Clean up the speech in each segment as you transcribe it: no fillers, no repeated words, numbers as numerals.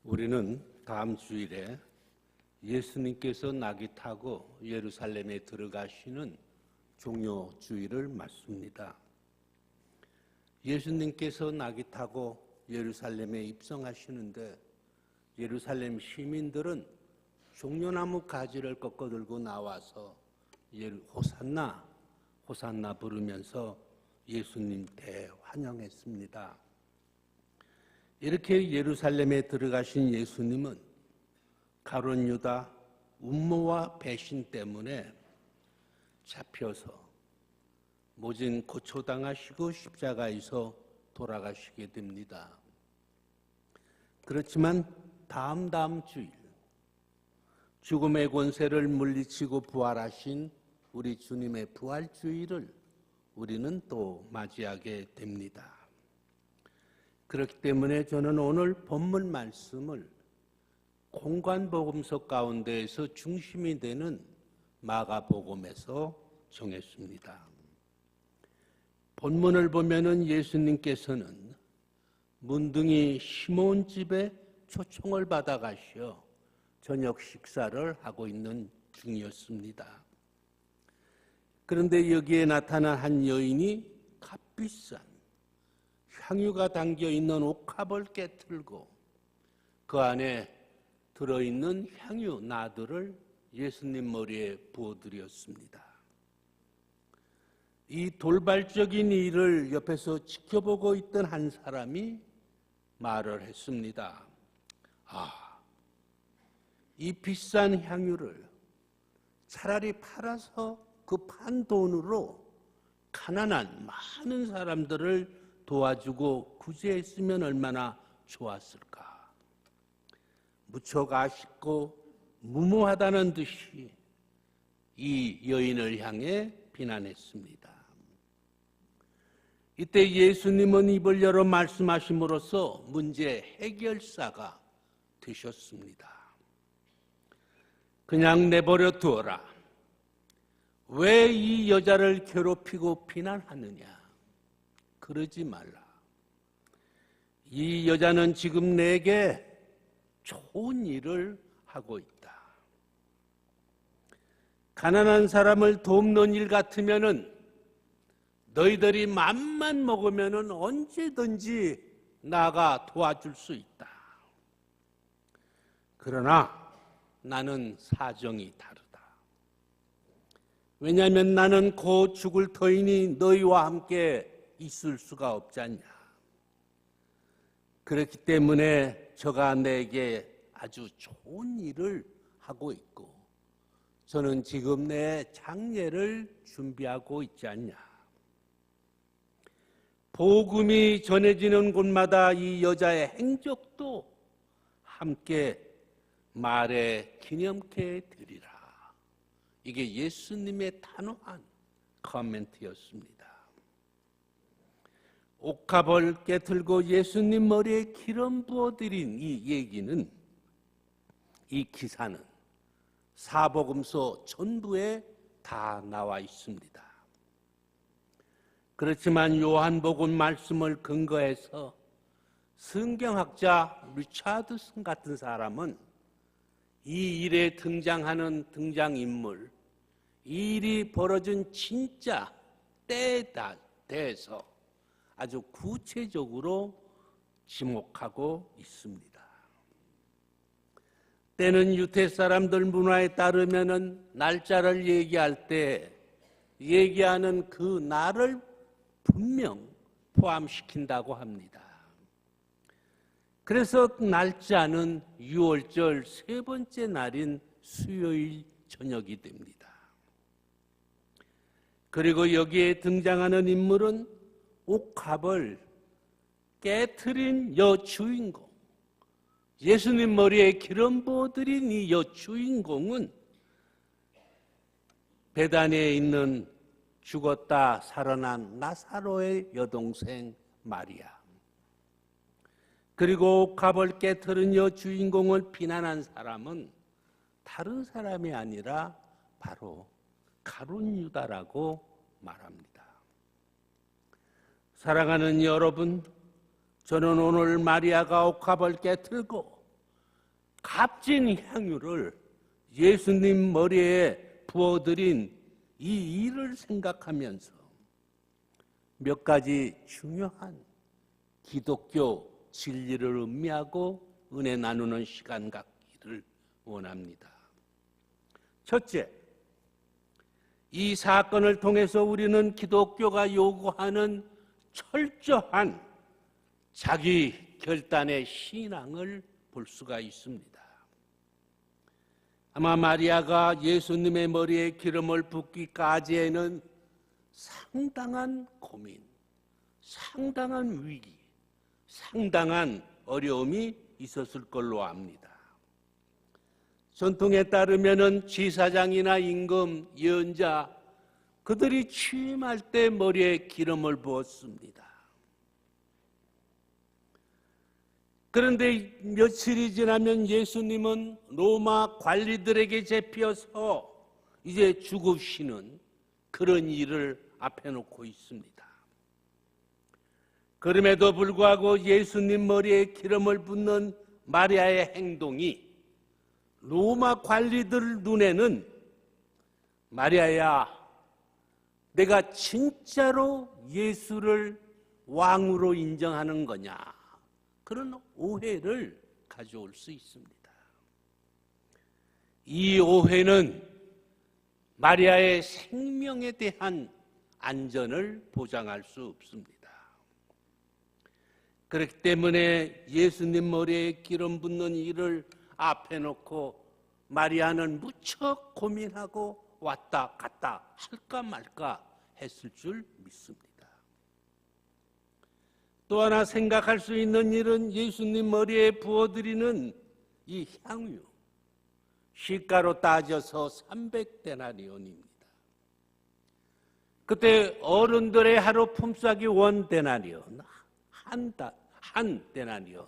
우리는 다음 주일에 예수님께서 낙이 타고 예루살렘에 들어가시는 종료 주일을 맞습니다. 예수님께서 낙이 타고 예루살렘에 입성하시는데 예루살렘 시민들은 종려나무 가지를 꺾어들고 나와서 호산나 호산나 부르면서 예수님 대환영했습니다. 이렇게 예루살렘에 들어가신 예수님은 가룟 유다 음모와 배신 때문에 잡혀서 모진 고초당하시고 십자가에서 돌아가시게 됩니다. 그렇지만 다음 주일 죽음의 권세를 물리치고 부활하신 우리 주님의 부활주일을 우리는 또 맞이하게 됩니다. 그렇기 때문에 저는 오늘 본문 말씀을 공관복음서 가운데에서 중심이 되는 마가복음에서 정했습니다. 본문을 보면은 예수님께서는 문둥이 시몬 집에 초청을 받아 가시어 저녁 식사를 하고 있는 중이었습니다. 그런데 여기에 나타난 한 여인이 값비싼 향유가 담겨있는 옥합을 깨틀고 그 안에 들어있는 향유 나들을 예수님 머리에 부어드렸습니다. 이 돌발적인 일을 옆에서 지켜보고 있던 한 사람이 말을 했습니다. 이 비싼 향유를 차라리 팔아서 그 판 돈으로 가난한 많은 사람들을 도와주고 구제했으면 얼마나 좋았을까. 무척 아쉽고 무모하다는 듯이 이 여인을 향해 비난했습니다. 이때 예수님은 입을 열어 말씀하심으로써 문제 해결사가 되셨습니다. 그냥 내버려 두어라. 왜 이 여자를 괴롭히고 비난하느냐? 그러지 말라. 이 여자는 지금 내게 좋은 일을 하고 있다. 가난한 사람을 돕는 일 같으면은 너희들이 맘만 먹으면은 언제든지 나가 도와줄 수 있다. 그러나 나는 사정이 다르다. 왜냐하면 나는 곧 죽을 터이니 너희와 함께 있을 수가 없지 않냐. 그렇기 때문에 저가 내게 아주 좋은 일을 하고 있고 저는 지금 내 장례를 준비하고 있지 않냐. 복음이 전해지는 곳마다 이 여자의 행적도 함께 말에 기념케 되리라. 이게 예수님의 단호한 코멘트였습니다. 옥합을 깨틀고 예수님 머리에 기름 부어드린 이 얘기는, 이 기사는 사복음서 전부에 다 나와 있습니다. 그렇지만 요한복음 말씀을 근거해서 성경학자 리차드슨 같은 사람은 이 일에 등장하는 등장인물, 이 일이 벌어진 진짜 때에 대해서 아주 구체적으로 지목하고 있습니다. 때는 유대 사람들 문화에 따르면은 날짜를 얘기할 때 얘기하는 그 날을 분명 포함시킨다고 합니다. 그래서 날짜는 6월절 세 번째 날인 수요일 저녁이 됩니다. 그리고 여기에 등장하는 인물은 옥합을 깨트린 여주인공, 예수님 머리에 기름 부어드린 이 여주인공은 베다니에 있는 죽었다 살아난 나사로의 여동생 마리아, 그리고 옥합을 깨트린 여주인공을 비난한 사람은 다른 사람이 아니라 바로 가룟 유다라고 말합니다. 사랑하는 여러분, 저는 오늘 마리아가 옥합을 깨트리고 값진 향유를 예수님 머리에 부어드린 이 일을 생각하면서 몇 가지 중요한 기독교 진리를 음미하고 은혜 나누는 시간 갖기를 원합니다. 첫째, 이 사건을 통해서 우리는 기독교가 요구하는 철저한 자기 결단의 신앙을 볼 수가 있습니다. 아마 마리아가 예수님의 머리에 기름을 붓기까지에는 상당한 고민, 상당한 위기, 상당한 어려움이 있었을 걸로 압니다. 전통에 따르면은 제사장이나 임금, 예언자 그들이 취임할 때 머리에 기름을 부었습니다. 그런데 며칠이 지나면 예수님은 로마 관리들에게 잡혀서 이제 죽으시는 그런 일을 앞에 놓고 있습니다. 그럼에도 불구하고 예수님 머리에 기름을 붓는 마리아의 행동이 로마 관리들 눈에는 마리아야, 내가 진짜로 예수를 왕으로 인정하는 거냐, 그런 오해를 가져올 수 있습니다. 이 오해는 마리아의 생명에 대한 안전을 보장할 수 없습니다. 그렇기 때문에 예수님 머리에 기름 붓는 일을 앞에 놓고 마리아는 무척 고민하고 왔다 갔다 할까 말까 했을 줄 믿습니다. 또 하나 생각할 수 있는 일은 예수님 머리에 부어드리는 이 향유, 시가로 따져서 300데나리온입니다. 그때 어른들의 하루 품삯이 1데나리온, 한 데나리온.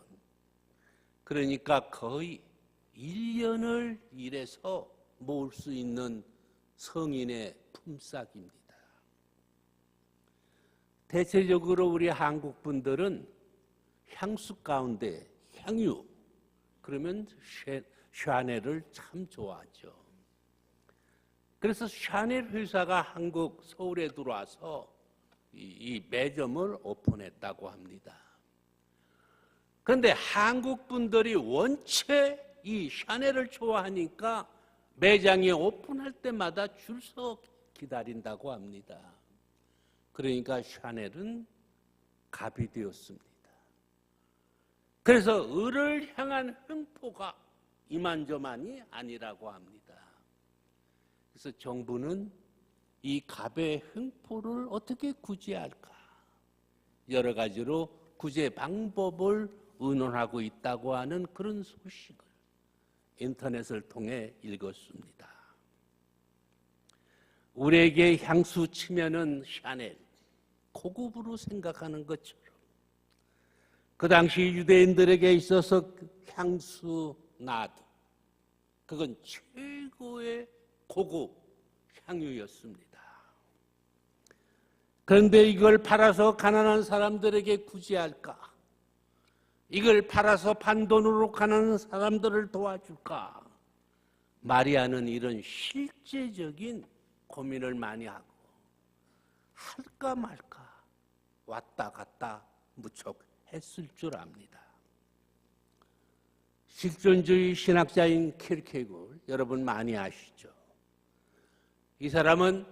그러니까 거의 1년을 일해서 모을 수 있는 성인의 품삯입니다. 대체적으로 우리 한국 분들은 향수 가운데 향유, 그러면 샤넬을 참 좋아하죠. 그래서 샤넬 회사가 한국 서울에 들어와서 이 매점을 오픈했다고 합니다. 그런데 한국 분들이 원체 이 샤넬을 좋아하니까 매장이 오픈할 때마다 줄 서 기다린다고 합니다. 그러니까 샤넬은 갑이 되었습니다. 그래서 을을 향한 횡포가 이만저만이 아니라고 합니다. 그래서 정부는 이 갑의 횡포를 어떻게 구제할까? 여러 가지로 구제 방법을 의논하고 있다고 하는 그런 소식을 인터넷을 통해 읽었습니다. 우리에게 향수 치면은 샤넬, 고급으로 생각하는 것처럼 그 당시 유대인들에게 있어서 향수 나드, 그건 최고의 고급 향유였습니다. 그런데 이걸 팔아서 가난한 사람들에게 구제할까? 이걸 팔아서 반돈으로 가난한 사람들을 도와줄까? 마리아는 이런 실제적인 고민을 많이 하고 할까 말까 왔다 갔다 무척 했을 줄 압니다. 실존주의 신학자인 키르케고르, 여러분 많이 아시죠? 이 사람은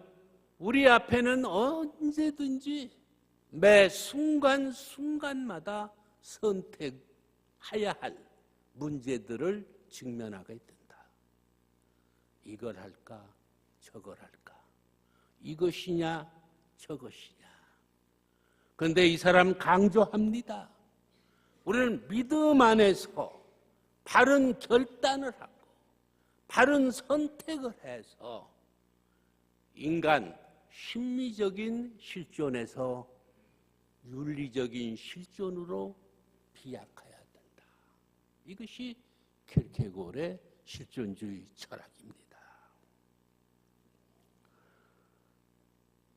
우리 앞에는 언제든지 매 순간순간마다 선택해야 할 문제들을 직면하게 된다. 이걸 할까 저걸 할까, 이것이냐 저것이냐. 그런데 이 사람 강조합니다. 우리는 믿음 안에서 바른 결단을 하고 바른 선택을 해서 인간 심리적인 실존에서 윤리적인 실존으로 비약해야 된다. 이것이 키르케고르의 실존주의 철학입니다.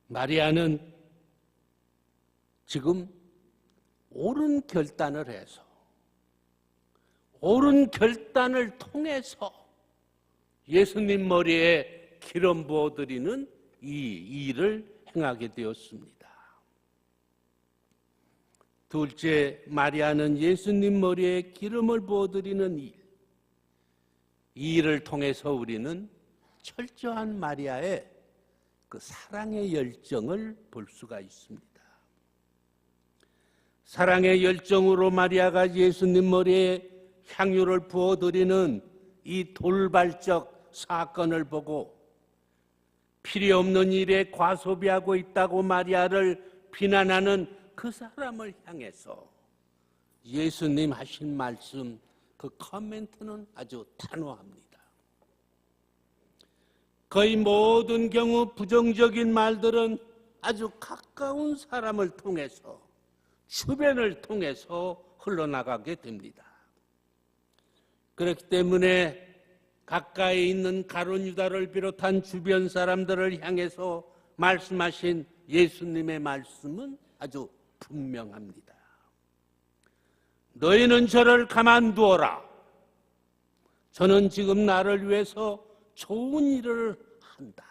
마리아는 지금 옳은 결단을 해서 옳은 결단을 통해서 예수님 머리에 기름 부어드리는 이 일을 행하게 되었습니다. 둘째, 마리아는 예수님 머리에 기름을 부어드리는 일, 이 일을 통해서 우리는 철저한 마리아의 그 사랑의 열정을 볼 수가 있습니다. 사랑의 열정으로 마리아가 예수님 머리에 향유를 부어드리는 이 돌발적 사건을 보고 필요 없는 일에 과소비하고 있다고 마리아를 비난하는 그 사람을 향해서 예수님 하신 말씀, 그 코멘트는 아주 단호합니다. 거의 모든 경우 부정적인 말들은 아주 가까운 사람을 통해서, 주변을 통해서 흘러나가게 됩니다. 그렇기 때문에 가까이 있는 가룟 유다를 비롯한 주변 사람들을 향해서 말씀하신 예수님의 말씀은 아주 분명합니다. 너희는 저를 가만두어라. 저는 지금 나를 위해서 좋은 일을 한다.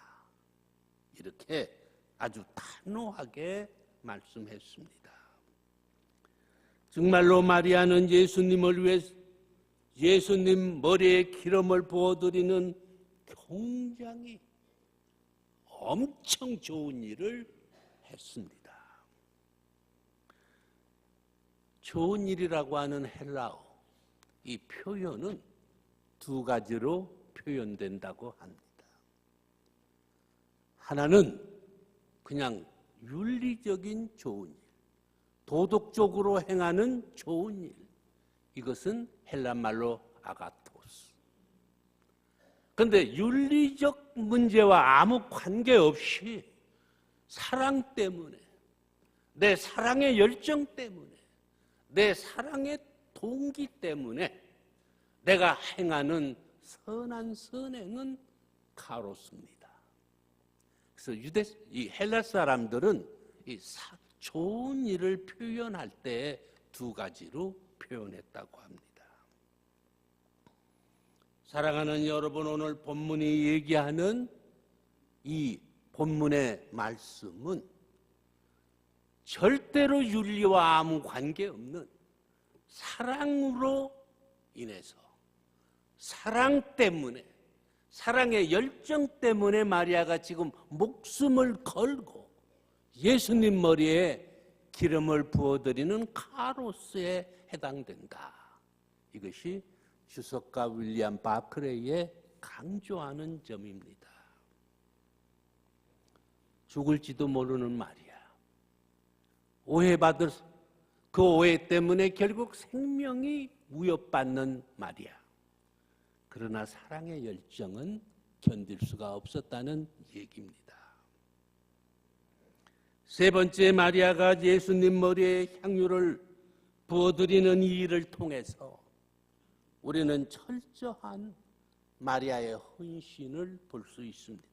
이렇게 아주 단호하게 말씀했습니다. 정말로 마리아는 예수님을 위해 예수님 머리에 기름을 부어드리는 굉장히 엄청 좋은 일을 했습니다. 좋은 일이라고 하는 헬라어, 이 표현은 두 가지로 표현된다고 합니다. 하나는 그냥 윤리적인 좋은 일, 도덕적으로 행하는 좋은 일, 이것은 헬란말로 아가토스. 그런데 윤리적 문제와 아무 관계없이 사랑 때문에, 내 사랑의 열정 때문에, 내 사랑의 동기 때문에 내가 행하는 선한 선행은 카로스입니다. 그래서 이 헬라 사람들은 이 좋은 일을 표현할 때 두 가지로 표현했다고 합니다. 사랑하는 여러분, 오늘 본문이 얘기하는 이 본문의 말씀은 절대로 윤리와 아무 관계없는 사랑으로 인해서, 사랑 때문에, 사랑의 열정 때문에 마리아가 지금 목숨을 걸고 예수님 머리에 기름을 부어드리는 카로스에 해당된다. 이것이 주석가 윌리엄 바클레이의 강조하는 점입니다. 죽을지도 모르는 마리아, 오해받을 그 오해 때문에 결국 생명이 위협받는 마리아. 그러나 사랑의 열정은 견딜 수가 없었다는 얘기입니다. 세 번째, 마리아가 예수님 머리에 향유를 부어드리는 이 일을 통해서 우리는 철저한 마리아의 헌신을 볼 수 있습니다.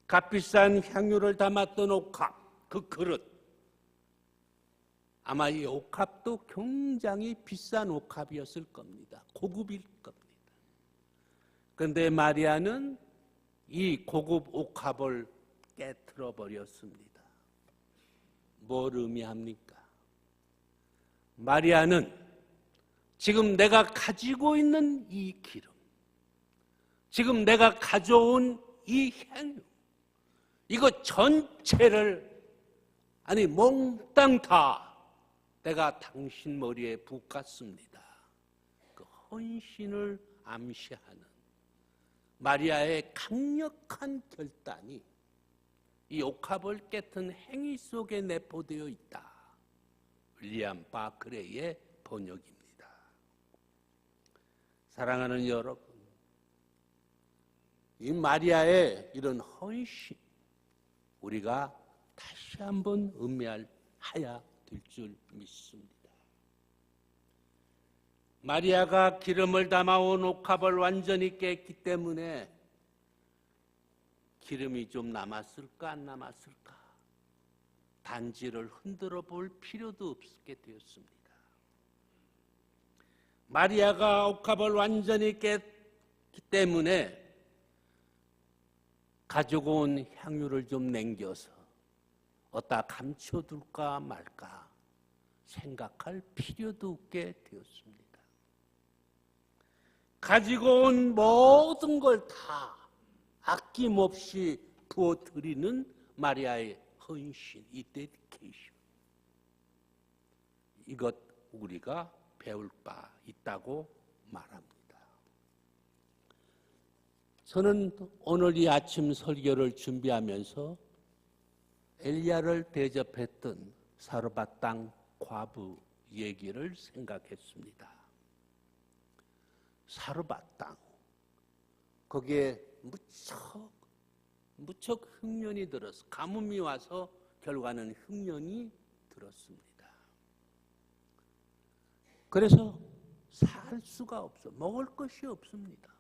값비싼 향유를 담았던 옥합, 그 그릇, 아마 이 옥합도 굉장히 비싼 옥합이었을 겁니다. 고급일 겁니다. 그런데 마리아는 이 고급 옥합을 깨트려 버렸습니다. 뭘 의미합니까? 마리아는 지금 내가 가지고 있는 이 기름, 지금 내가 가져온 이 향유, 이거 전체를 몽땅 다 내가 당신 머리에 붓겠습니다. 그 헌신을 암시하는 마리아의 강력한 결단이 이 옥합을 깨튼 행위 속에 내포되어 있다. 윌리엄 바클레이의 번역입니다. 사랑하는 여러분, 이 마리아의 이런 헌신, 우리가 다시 한번 음미해야 될 줄 믿습니다. 마리아가 기름을 담아온 옥합을 완전히 깼기 때문에 기름이 좀 남았을까 안 남았을까 단지를 흔들어 볼 필요도 없게 되었습니다. 마리아가 옥합을 완전히 깼기 때문에 가지고 온 향유를 좀 남겨서 어디다 감춰둘까 말까 생각할 필요도 없게 되었습니다. 가지고 온 모든 걸 다 아낌없이 부어드리는 마리아의 헌신, 이 데디케이션. 이것 우리가 배울 바 있다고 말합니다. 저는 오늘 이 아침 설교를 준비하면서 엘리야를 대접했던 사르밧 땅 과부 얘기를 생각했습니다. 사르밧 땅, 거기에 무척 흉년이 들어서 가뭄이 와서 결과는 흉년이 들었습니다. 그래서 살 수가 없어, 먹을 것이 없습니다.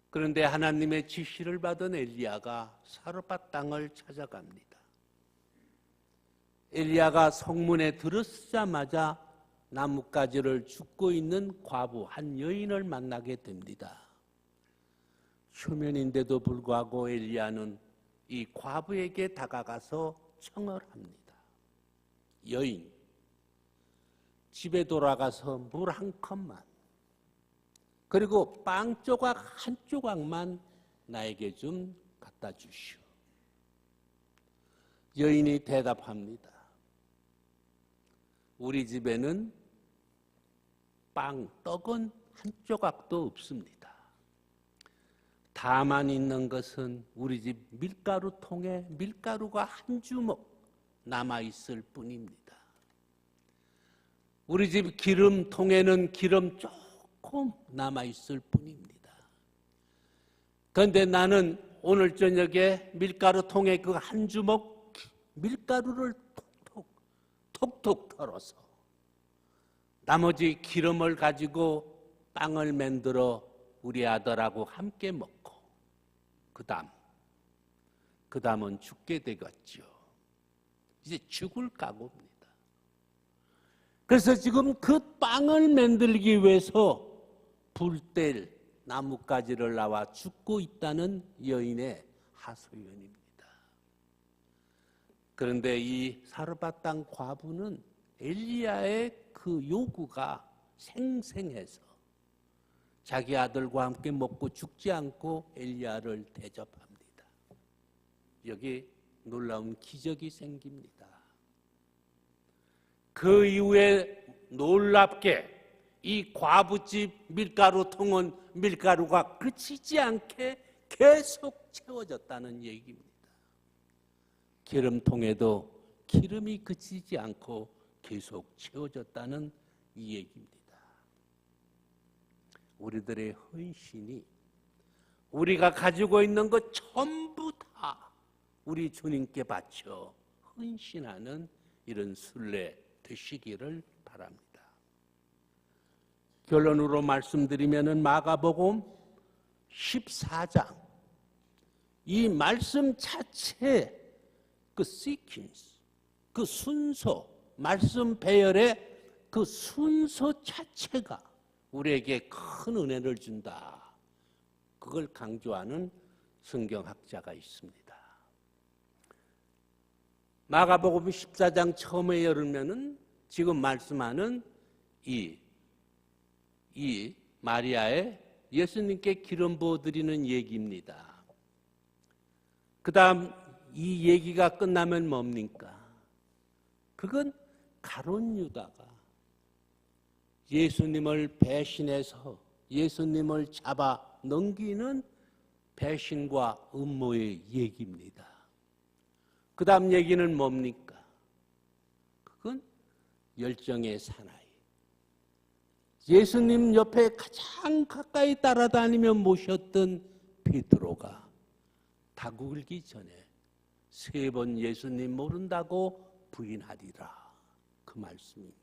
그런데 하나님의 지시를 받은 엘리야가 사르밧 땅을 찾아갑니다. 엘리야가 성문에 들어서자마자 나뭇가지를 줍고 있는 과부 한 여인을 만나게 됩니다. 초면인데도 불구하고 엘리야는 이 과부에게 다가가서 청을 합니다. 여인, 집에 돌아가서 물 한 컵만, 그리고 빵 조각 한 조각만 나에게 좀 갖다 주시오. 여인이 대답합니다. 우리 집에는 떡은 한 조각도 없습니다. 다만 있는 것은 우리 집 밀가루통에 밀가루가 한 주먹 남아있을 뿐입니다. 우리 집 기름통에는 기름 조금 남아있을 뿐입니다. 그런데 나는 오늘 저녁에 밀가루통에 그 한 주먹 밀가루를 톡톡 털어서 나머지 기름을 가지고 빵을 만들어 우리 아들하고 함께 먹고 그 다음은 죽게 되겠죠. 이제 죽을 각오입니다. 그래서 지금 그 빵을 만들기 위해서 불 뗄 나뭇가지를 나와 죽고 있다는 여인의 하소연입니다. 그런데 이 사르밧 땅 과부는 엘리야의 그 요구가 생생해서 자기 아들과 함께 먹고 죽지 않고 엘리야를 대접합니다. 여기 놀라운 기적이 생깁니다. 그 이후에 놀랍게 이 과부집 밀가루통은 밀가루가 그치지 않게 계속 채워졌다는 얘기입니다. 기름통에도 기름이 그치지 않고 계속 채워졌다는 이 얘기입니다. 우리들의 헌신이 우리가 가지고 있는 것 전부 다 우리 주님께 바쳐 헌신하는 이런 순례 되시기를 바랍니다. 결론으로 말씀드리면 마가복음 14장 이 말씀 자체 그 시퀀스, 그 순서, 말씀 배열의 그 순서 자체가 우리에게 큰 은혜를 준다. 그걸 강조하는 성경학자가 있습니다. 마가복음 14장 처음에 열으면은 지금 말씀하는 이 마리아의 예수님께 기름 부어드리는 얘기입니다. 그 다음 이 얘기가 끝나면 뭡니까? 그건 가룟 유다가 예수님을 배신해서 예수님을 잡아 넘기는 배신과 음모의 얘기입니다. 그 다음 얘기는 뭡니까? 그건 열정의 사나이. 예수님 옆에 가장 가까이 따라다니며 모셨던 베드로가 닭 울기 전에 3번 예수님 모른다고 부인하리라. 그 말씀입니다.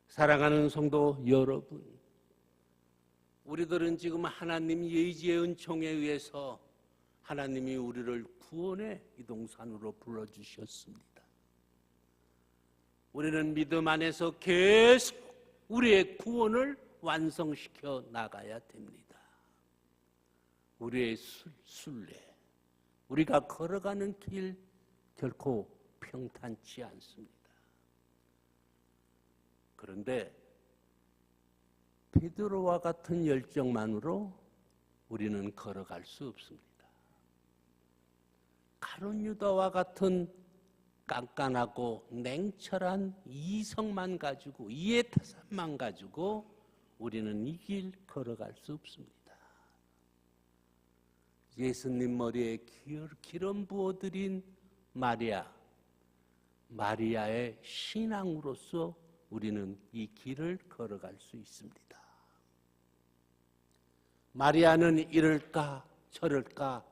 사랑하는 성도 여러분, 우리들은 지금 하나님 예지의 은총에 의해서 하나님이 우리를 구원의 이동산으로 불러주셨습니다. 우리는 믿음 안에서 계속 우리의 구원을 완성시켜 나가야 됩니다. 우리의 순례, 우리가 걸어가는 길 결코 평탄치 않습니다. 그런데 베드로와 같은 열정만으로 우리는 걸어갈 수 없습니다. 가룟 유다와 같은 깐깐하고 냉철한 이성만 가지고, 이해타산만 가지고 우리는 이 길 걸어갈 수 없습니다. 예수님 머리에 기름 부어드린 마리아의 신앙으로서 우리는 이 길을 걸어갈 수 있습니다. 마리아는 이럴까 저럴까,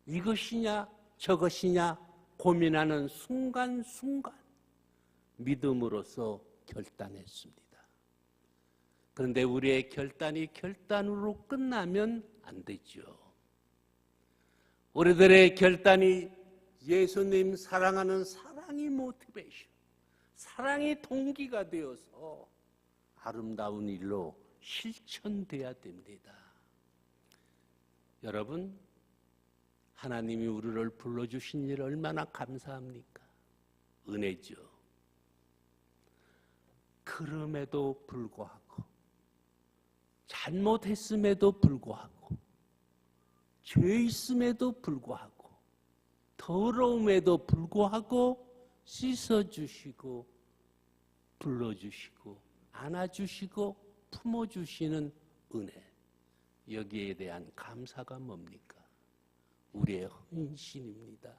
이것이냐 저것이냐 고민하는 순간순간 믿음으로써 결단했습니다. 그런데 우리의 결단이 결단으로 끝나면 안 되죠. 우리들의 결단이 예수님 사랑하는 사랑이 모티베이션, 사랑이 동기가 되어서 아름다운 일로 실천돼야 됩니다. 여러분, 하나님이 우리를 불러주신 일 얼마나 감사합니까? 은혜죠. 그럼에도 불구하고, 잘못했음에도 불구하고, 죄 있음에도 불구하고, 더러움에도 불구하고 씻어주시고 불러주시고 안아주시고 품어주시는 은혜, 여기에 대한 감사가 뭡니까? 우리의 헌신입니다.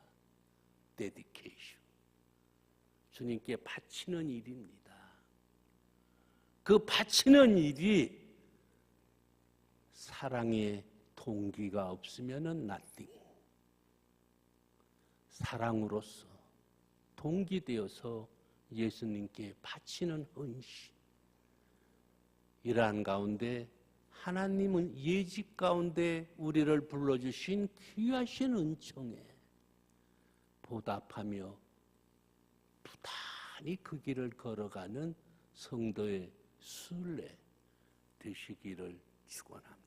데디케이션. 주님께 바치는 일입니다. 그 바치는 일이 사랑의 동기가 없으면은 nothing. 사랑으로서 동기되어서 예수님께 바치는 헌신. 이러한 가운데 하나님은 예집 가운데 우리를 불러주신 귀하신 은총에 보답하며 부단히 그 길을 걸어가는 성도의 순례 되시기를 축원합니다.